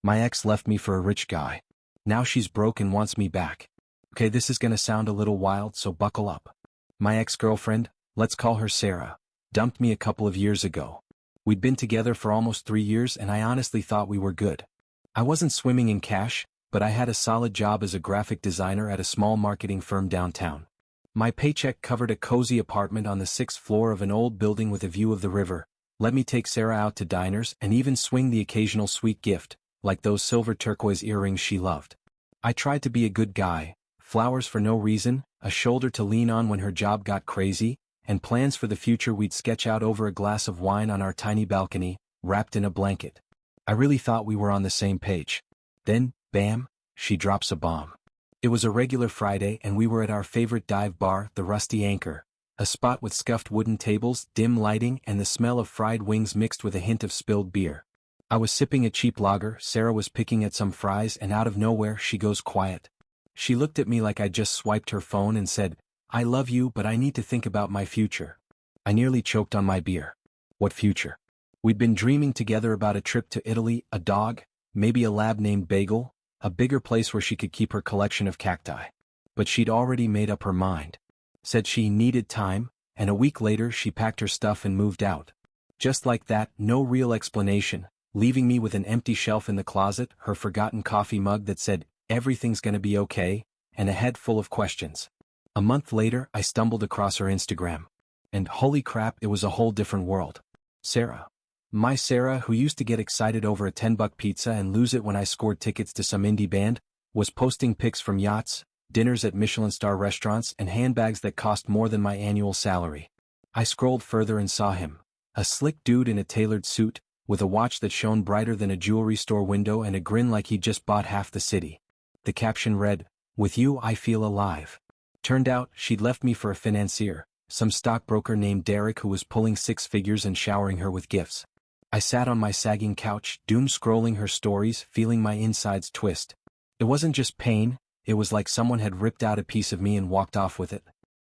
My ex left me for a rich guy. Now she's broke and wants me back. Okay, this is gonna sound a little wild, so buckle up. My ex-girlfriend, let's call her Sarah, dumped me a couple of years ago. We'd been together for almost 3 years and I honestly thought we were good. I wasn't swimming in cash, but I had a solid job as a graphic designer at a small marketing firm downtown. My paycheck covered a cozy apartment on the 6th floor of an old building with a view of the river, let me take Sarah out to diners and even swing the occasional sweet gift, like those silver turquoise earrings she loved. I tried to be a good guy, flowers for no reason, a shoulder to lean on when her job got crazy, and plans for the future we'd sketch out over a glass of wine on our tiny balcony, wrapped in a blanket. I really thought we were on the same page. Then, bam, she drops a bomb. It was a regular Friday and we were at our favorite dive bar, the Rusty Anchor, a spot with scuffed wooden tables, dim lighting, and the smell of fried wings mixed with a hint of spilled beer. I was sipping a cheap lager, Sarah was picking at some fries, and out of nowhere she goes quiet. She looked at me like I'd just swiped her phone and said, "I love you, but I need to think about my future." I nearly choked on my beer. What future? We'd been dreaming together about a trip to Italy, a dog, maybe a lab named Bagel, a bigger place where she could keep her collection of cacti. But she'd already made up her mind. Said she needed time, and a week later she packed her stuff and moved out. Just like that, no real explanation, leaving me with an empty shelf in the closet, her forgotten coffee mug that said, "Everything's gonna be okay," and a head full of questions. A month later, I stumbled across her Instagram. And holy crap, it was a whole different world. Sarah. My Sarah, who used to get excited over a $10 pizza and lose it when I scored tickets to some indie band, was posting pics from yachts, dinners at Michelin-star restaurants, and handbags that cost more than my annual salary. I scrolled further and saw him. A slick dude in a tailored suit, with a watch that shone brighter than a jewelry store window and a grin like he'd just bought half the city. The caption read, "With you I feel alive." Turned out, she'd left me for a financier, some stockbroker named Derek who was pulling 6 figures and showering her with gifts. I sat on my sagging couch, doom-scrolling her stories, feeling my insides twist. It wasn't just pain, it was like someone had ripped out a piece of me and walked off with it.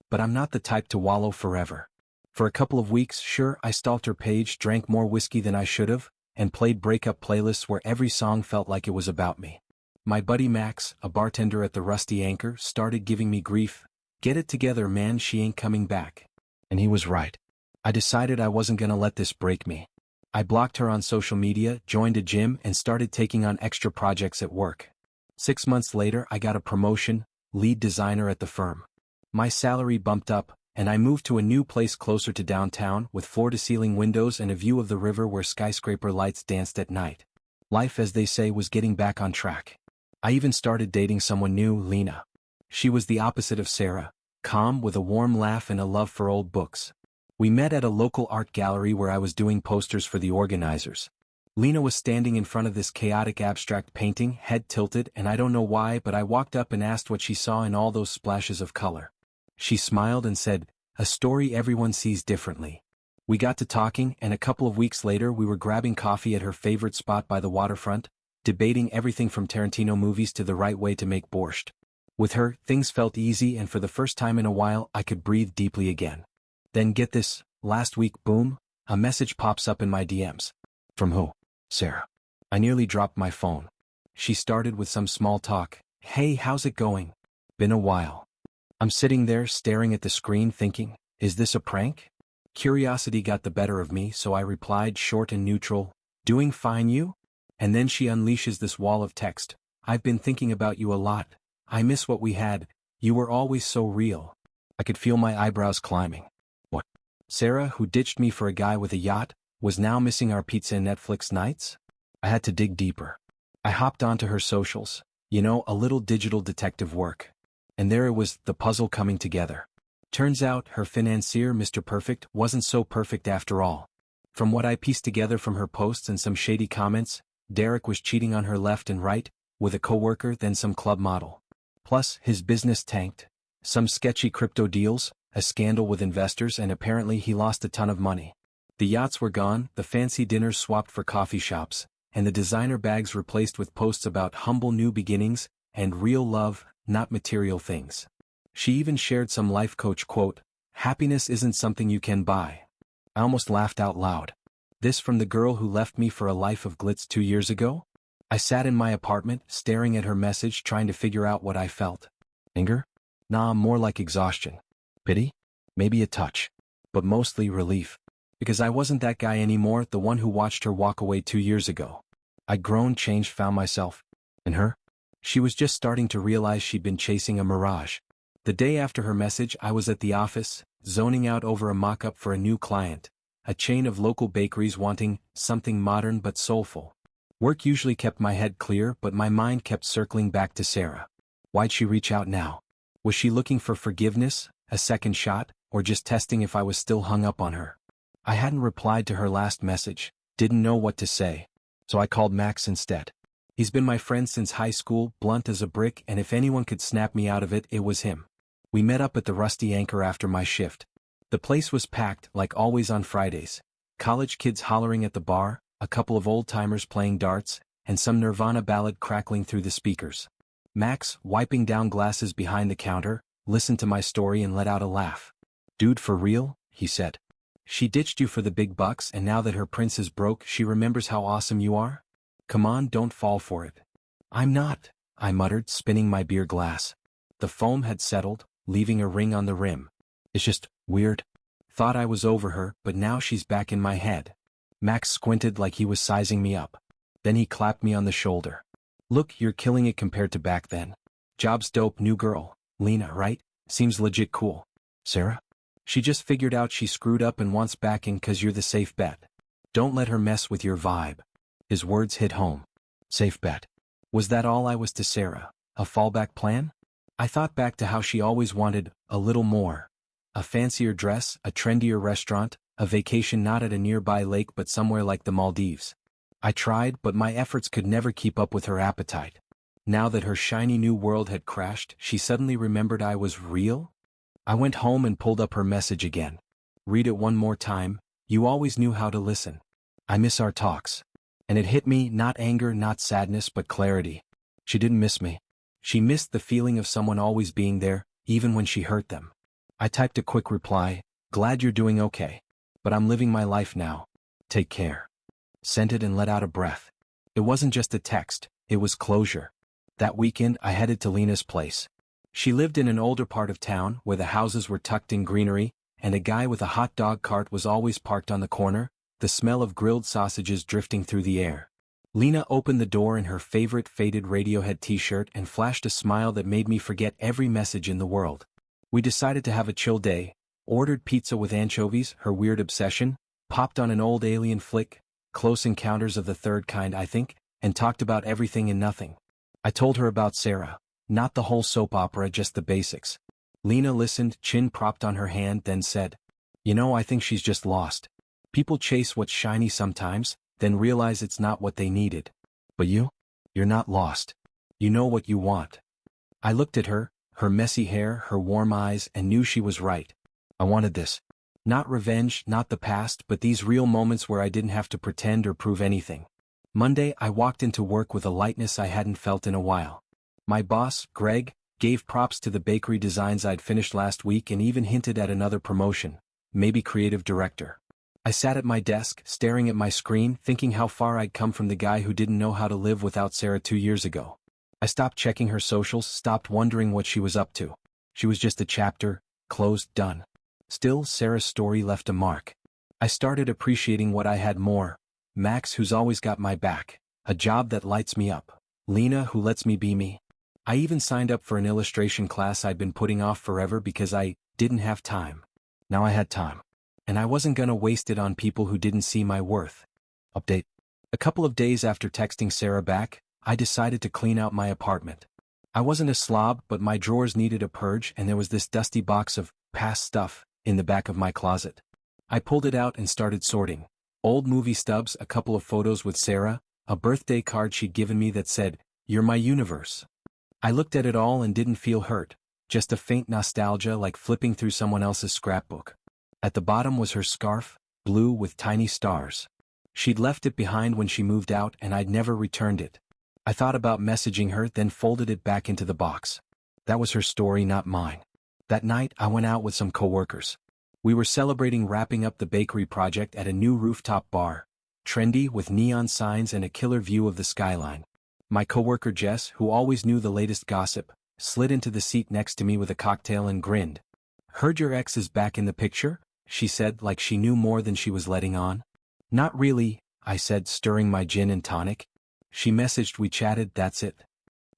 But I'm not the type to wallow forever. For a couple of weeks, sure, I stalked her page, drank more whiskey than I should have, and played breakup playlists where every song felt like it was about me. My buddy Max, a bartender at the Rusty Anchor, started giving me grief. "Get it together, man, she ain't coming back." And he was right. I decided I wasn't gonna let this break me. I blocked her on social media, joined a gym, and started taking on extra projects at work. 6 months later, I got a promotion, lead designer at the firm. My salary bumped up, and I moved to a new place closer to downtown with floor-to-ceiling windows and a view of the river where skyscraper lights danced at night. Life, as they say, was getting back on track. I even started dating someone new, Lena. She was the opposite of Sarah, calm with a warm laugh and a love for old books. We met at a local art gallery where I was doing posters for the organizers. Lena was standing in front of this chaotic abstract painting, head tilted, and I don't know why, but I walked up and asked what she saw in all those splashes of color. She smiled and said, "A story everyone sees differently." We got to talking, and a couple of weeks later we were grabbing coffee at her favorite spot by the waterfront, debating everything from Tarantino movies to the right way to make borscht. With her, things felt easy, and for the first time in a while I could breathe deeply again. Then get this, last week, boom, a message pops up in my DMs. From who? Sarah. I nearly dropped my phone. She started with some small talk. "Hey, how's it going? Been a while." I'm sitting there staring at the screen thinking, is this a prank? Curiosity got the better of me, so I replied short and neutral, "Doing fine, you?" And then she unleashes this wall of text. "I've been thinking about you a lot. I miss what we had. You were always so real." I could feel my eyebrows climbing. What? Sarah, who ditched me for a guy with a yacht, was now missing our pizza and Netflix nights? I had to dig deeper. I hopped onto her socials, a little digital detective work. And there it was, the puzzle coming together. Turns out, her financier, Mr. Perfect, wasn't so perfect after all. From what I pieced together from her posts and some shady comments, Derek was cheating on her left and right, with a coworker, then some club model. Plus, his business tanked. Some sketchy crypto deals, a scandal with investors, and apparently he lost a ton of money. The yachts were gone, the fancy dinners swapped for coffee shops, and the designer bags replaced with posts about humble new beginnings and real love, not material things. She even shared some life coach quote, "Happiness isn't something you can buy." I almost laughed out loud. This from the girl who left me for a life of glitz 2 years ago? I sat in my apartment, staring at her message, trying to figure out what I felt. Anger? Nah, more like exhaustion. Pity? Maybe a touch. But mostly relief. Because I wasn't that guy anymore, the one who watched her walk away 2 years ago. I'd grown, changed, found myself. And her? She was just starting to realize she'd been chasing a mirage. The day after her message, I was at the office, zoning out over a mock-up for a new client. A chain of local bakeries wanting something modern but soulful. Work usually kept my head clear, but my mind kept circling back to Sarah. Why'd she reach out now? Was she looking for forgiveness, a second shot, or just testing if I was still hung up on her? I hadn't replied to her last message, didn't know what to say. So I called Max instead. He's been my friend since high school, blunt as a brick, and if anyone could snap me out of it, it was him. We met up at the Rusty Anchor after my shift. The place was packed, like always on Fridays. College kids hollering at the bar, a couple of old-timers playing darts, and some Nirvana ballad crackling through the speakers. Max, wiping down glasses behind the counter, listened to my story and let out a laugh. "Dude, for real?" he said. "She ditched you for the big bucks, and now that her prince is broke, she remembers how awesome you are? Come on, don't fall for it." "I'm not," I muttered, spinning my beer glass. The foam had settled, leaving a ring on the rim. "It's just weird. Thought I was over her, but now she's back in my head." Max squinted like he was sizing me up. Then he clapped me on the shoulder. "Look, you're killing it compared to back then. Job's dope, new girl. Lena, right? Seems legit cool. Sarah? She just figured out she screwed up and wants backing 'cause you're the safe bet. Don't let her mess with your vibe." His words hit home. Safe bet. Was that all I was to Sarah? A fallback plan? I thought back to how she always wanted a little more. A fancier dress, a trendier restaurant, a vacation not at a nearby lake but somewhere like the Maldives. I tried, but my efforts could never keep up with her appetite. Now that her shiny new world had crashed, she suddenly remembered I was real? I went home and pulled up her message again. "Read it one more time. You always knew how to listen. I miss our talks." And it hit me, not anger, not sadness, but clarity. She didn't miss me. She missed the feeling of someone always being there, even when she hurt them. I typed a quick reply, "Glad you're doing okay. But I'm living my life now. Take care." Sent it and let out a breath. It wasn't just a text, it was closure. That weekend I headed to Lena's place. She lived in an older part of town, where the houses were tucked in greenery, and a guy with a hot dog cart was always parked on the corner, the smell of grilled sausages drifting through the air. Lena opened the door in her favorite faded Radiohead t-shirt and flashed a smile that made me forget every message in the world. We decided to have a chill day, ordered pizza with anchovies, her weird obsession, popped on an old alien flick, Close Encounters of the Third Kind I think, and talked about everything and nothing. I told her about Sarah, not the whole soap opera, just the basics. Lena listened, chin propped on her hand, then said, "You know, I think she's just lost. People chase what's shiny sometimes, then realize it's not what they needed. But you're not lost. You know what you want." I looked at her, her messy hair, her warm eyes, and knew she was right. I wanted this. Not revenge, not the past, but these real moments where I didn't have to pretend or prove anything. Monday, I walked into work with a lightness I hadn't felt in a while. My boss, Greg, gave props to the bakery designs I'd finished last week and even hinted at another promotion, maybe creative director. I sat at my desk, staring at my screen, thinking how far I'd come from the guy who didn't know how to live without Sarah 2 years ago. I stopped checking her socials, stopped wondering what she was up to. She was just a chapter, closed, done. Still, Sarah's story left a mark. I started appreciating what I had more. Max, who's always got my back. A job that lights me up. Lena, who lets me be me. I even signed up for an illustration class I'd been putting off forever because I didn't have time. Now I had time. And I wasn't gonna waste it on people who didn't see my worth. Update. A couple of days after texting Sarah back, I decided to clean out my apartment. I wasn't a slob, but my drawers needed a purge, and there was this dusty box of past stuff in the back of my closet. I pulled it out and started sorting. Old movie stubs, a couple of photos with Sarah, a birthday card she'd given me that said, "You're my universe." I looked at it all and didn't feel hurt, just a faint nostalgia like flipping through someone else's scrapbook. At the bottom was her scarf, blue with tiny stars. She'd left it behind when she moved out and I'd never returned it. I thought about messaging her, then folded it back into the box. That was her story, not mine. That night, I went out with some coworkers. We were celebrating wrapping up the bakery project at a new rooftop bar, trendy with neon signs and a killer view of the skyline. My coworker Jess, who always knew the latest gossip, slid into the seat next to me with a cocktail and grinned. "Heard your ex is back in the picture?" she said, like she knew more than she was letting on. "Not really," I said, stirring my gin and tonic. "She messaged, we chatted, that's it."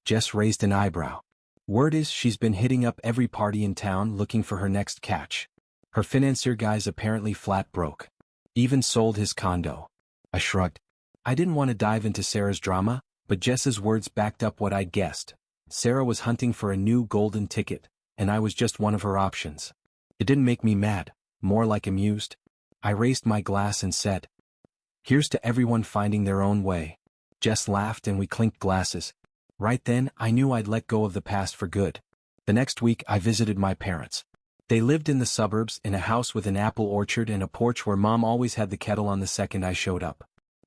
Jess raised an eyebrow. "Word is she's been hitting up every party in town looking for her next catch. Her financier guy's apparently flat broke. Even sold his condo." I shrugged. I didn't want to dive into Sarah's drama, but Jess's words backed up what I'd guessed. Sarah was hunting for a new golden ticket, and I was just one of her options. It didn't make me mad, more like amused. I raised my glass and said, "Here's to everyone finding their own way." Jess laughed and we clinked glasses. Right then, I knew I'd let go of the past for good. The next week, I visited my parents. They lived in the suburbs in a house with an apple orchard and a porch where Mom always had the kettle on the second I showed up.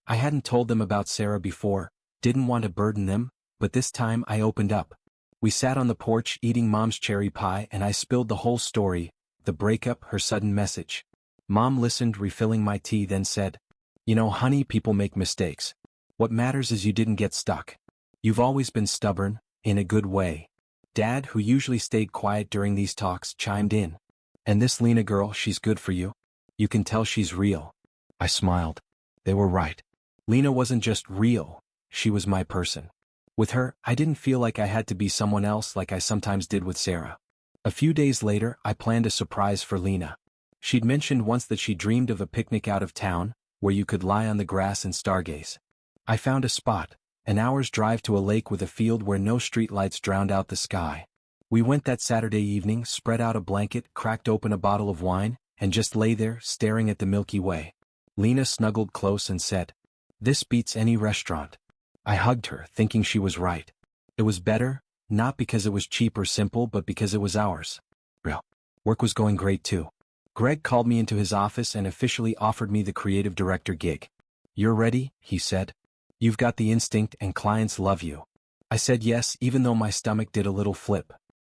I hadn't told them about Sarah before, didn't want to burden them, but this time I opened up. We sat on the porch eating Mom's cherry pie and I spilled the whole story, the breakup, her sudden message. Mom listened, refilling my tea, then said, "You know, honey, people make mistakes. What matters is you didn't get stuck. You've always been stubborn, in a good way." Dad, who usually stayed quiet during these talks, chimed in. "And this Lena girl, she's good for you. You can tell she's real." I smiled. They were right. Lena wasn't just real, she was my person. With her, I didn't feel like I had to be someone else like I sometimes did with Sarah. A few days later, I planned a surprise for Lena. She'd mentioned once that she dreamed of a picnic out of town, where you could lie on the grass and stargaze. I found a spot, an hour's drive to a lake with a field where no streetlights drowned out the sky. We went that Saturday evening, spread out a blanket, cracked open a bottle of wine, and just lay there, staring at the Milky Way. Lena snuggled close and said, "This beats any restaurant." I hugged her, thinking she was right. It was better, not because it was cheap or simple, but because it was ours. Real. Work was going great too. Greg called me into his office and officially offered me the creative director gig. "You're ready," he said. "You've got the instinct and clients love you." I said yes, even though my stomach did a little flip.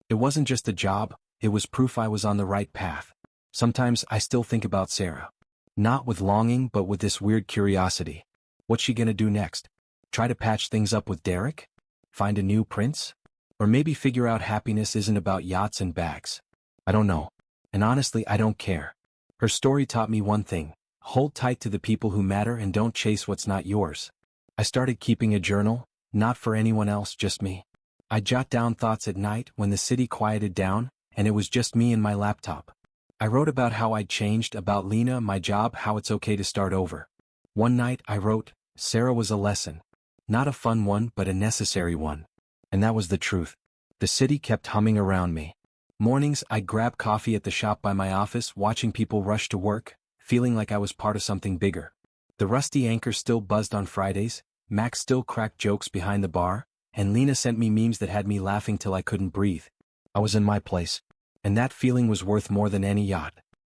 It wasn't just a job, it was proof I was on the right path. Sometimes I still think about Sarah. Not with longing, but with this weird curiosity. What's she gonna do next? Try to patch things up with Derek? Find a new prince? Or maybe figure out happiness isn't about yachts and bags? I don't know. And honestly, I don't care. Her story taught me one thing: hold tight to the people who matter and don't chase what's not yours. I started keeping a journal, not for anyone else, just me. I jot down thoughts at night when the city quieted down, and it was just me and my laptop. I wrote about how I'd changed, about Lena, my job, how it's okay to start over. One night I wrote, "Sarah was a lesson. Not a fun one, but a necessary one." And that was the truth. The city kept humming around me. Mornings I'd grab coffee at the shop by my office, watching people rush to work, feeling like I was part of something bigger. The rusty anchor still buzzed on Fridays, Max still cracked jokes behind the bar, and Lena sent me memes that had me laughing till I couldn't breathe. I was in my place. And that feeling was worth more than any yacht.